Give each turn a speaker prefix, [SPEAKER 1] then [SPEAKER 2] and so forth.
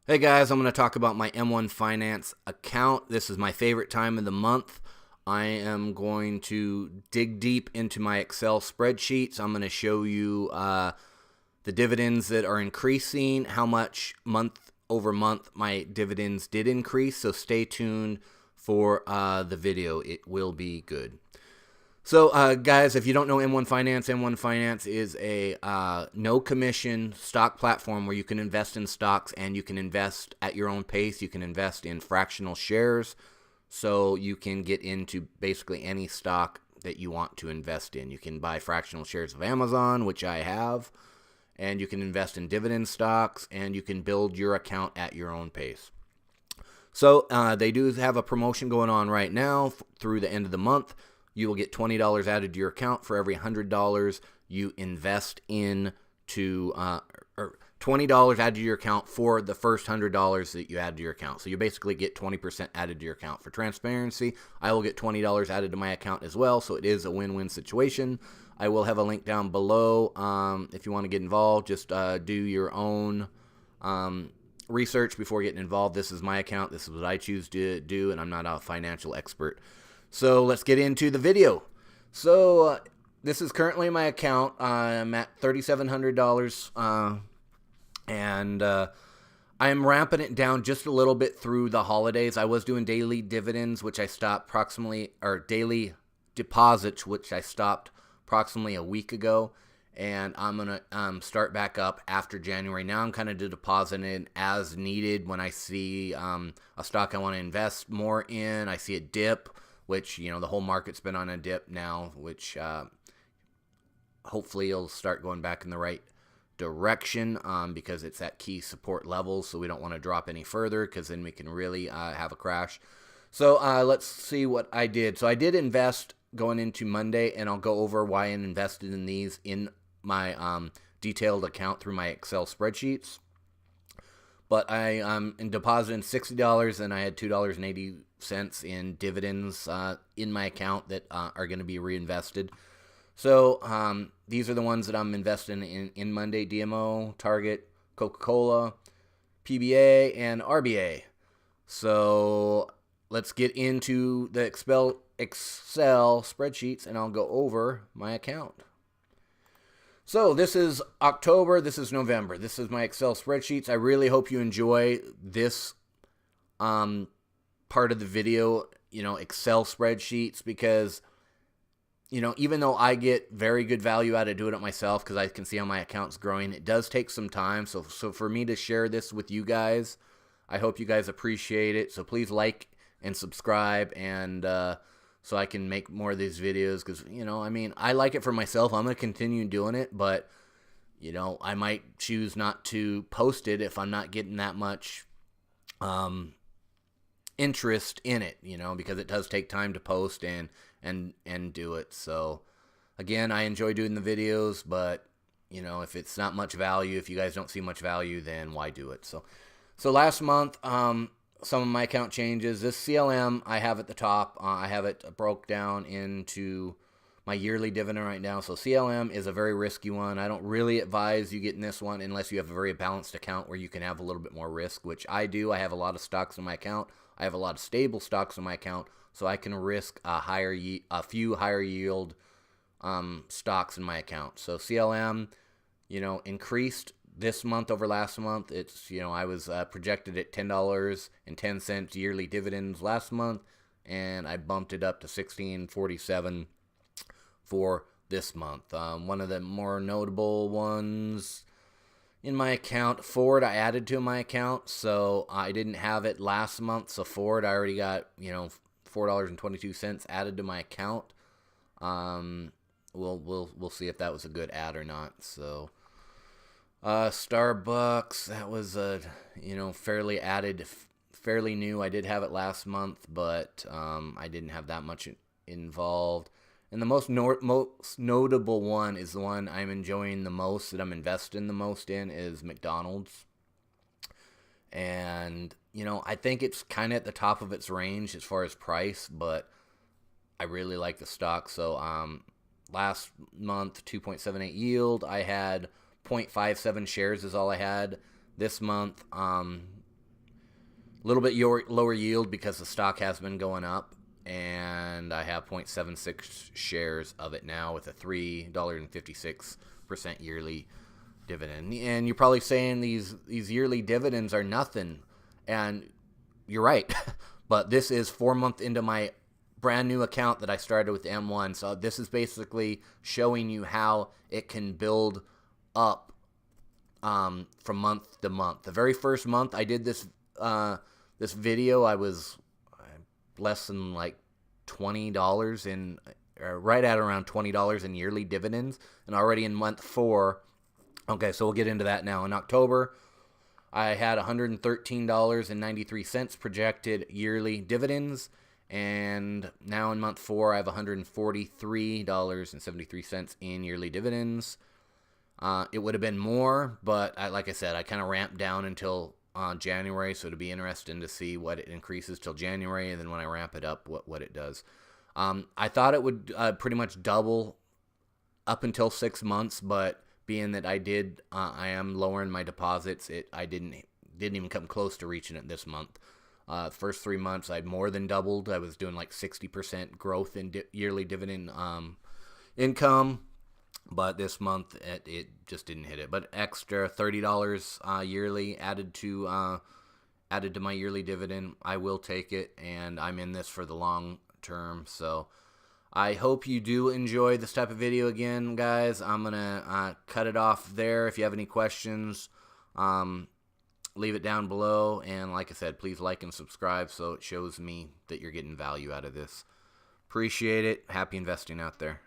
[SPEAKER 1] Hey guys, I'm going to talk about my M1 Finance account. This is my favorite time of the month. I am going to dig deep into my Excel spreadsheets. I'm going to show you the dividends that are increasing, how much month over month my dividends did increase. So stay tuned for the video. It will be good. So, guys, if you don't know M1 Finance is a no commission stock platform where you can invest in stocks and you can invest at your own pace. You can invest in fractional shares, so you can get into basically any stock that you want to invest in. You can buy fractional shares of Amazon, which I have, and you can invest in dividend stocks, and you can build your account at your own pace. So, they do have a promotion going on right now through the end of the month. You will get $20 added to your account for every $100 you invest into, or $20 added to your account for the first $100 that you add to your account. So you basically get 20% added to your account. For transparency, I will get $20 added to my account as well, so it is a win-win situation. I will have a link down below if you want to get involved. Just do your own research before getting involved. This is my account. This is what I choose to do, and I'm not a financial expert. So let's get into the video. So this is currently my account. I'm at $3,700, and I am ramping it down just a little bit through the holidays. I was doing daily dividends, which I stopped daily deposits, which I stopped approximately a week ago. And I'm going to start back up after January. Now I'm kind of depositing as needed when I see a stock I want to invest more in. I see a dip, which, you know, the whole market's been on a dip now, which hopefully it'll start going back in the right direction because it's at key support levels, so we don't want to drop any further because then we can really have a crash. So let's see what I did. So I did invest going into Monday, and I'll go over why I invested in these in my detailed account through my Excel spreadsheets. But I deposited $60, and I had $2.80 in dividends in my account that are going to be reinvested. So these are the ones that I'm investing in Monday: DMO, Target, Coca-Cola, PBA, and RBA. So let's get into the Excel spreadsheets, and I'll go over my account. So this is October, this is November. This is my Excel spreadsheets. I really hope you enjoy this part of the video, Excel spreadsheets, because, even though I get very good value out of doing it myself because I can see how my account's growing, it does take some time. So for me to share this with you guys, I hope you guys appreciate it. So please like and subscribe, and so I can make more of these videos because, I like it for myself. I'm going to continue doing it, but, I might choose not to post it if I'm not getting that much interest in it, because it does take time to post and do it. So, again, I enjoy doing the videos, but, if it's not much value, if you guys don't see much value, then why do it? So last month, some of my account changes. This CLM I have at the top. I have it broke down into my yearly dividend right now. So CLM is a very risky one. I don't really advise you getting this one unless you have a very balanced account where you can have a little bit more risk, which I do. I have a lot of stocks in my account. I have a lot of stable stocks in my account, so I can risk a few higher yield stocks in my account. So CLM, increased this month over last month. It's, I was projected at $10.10 yearly dividends last month, and I bumped it up to $16.47 for this month. One of the more notable ones in my account, Ford, I added to my account, so I didn't have it last month. So Ford, I already got, $4.22 added to my account. We'll see if that was a good add or not. So Starbucks, that was fairly new. I did have it last month, but I didn't have that much involved. And the most notable one is the one I'm enjoying the most, that I'm investing the most in, is McDonald's. And, I think it's kind of at the top of its range as far as price, but I really like the stock. So last month, 2.78 yield. I had 0.57 shares is all I had. This month, A little bit lower yield because the stock has been going up, and I have 0.76 shares of it now with a $3.56 yearly dividend. And you're probably saying these yearly dividends are nothing, and you're right. But this is 4 months into my brand new account that I started with M1. So this is basically showing you how it can build up from month to month. The very first month I did this this video, I was less than like $20 in, right at around $20 in yearly dividends, and already in month 4. Okay, so we'll get into that now. In October, I had $113.93 projected yearly dividends, and now in month 4, I have $143.73 in yearly dividends. It would have been more, but like I said, I kind of ramped down until January, so it'll be interesting to see what it increases till January, and then when I ramp it up, what it does. I thought it would pretty much double up until 6 months, but being that I am lowering my deposits, I didn't even come close to reaching it this month. First 3 months, I'd more than doubled. I was doing like 60% growth in yearly dividend income, but this month it just didn't hit it. But extra $30 yearly added to my yearly dividend. I will take it, and I'm in this for the long term. So I hope you do enjoy this type of video again, guys. I'm going to cut it off there. If you have any questions, leave it down below. And like I said, please like and subscribe so it shows me that you're getting value out of this. Appreciate it. Happy investing out there.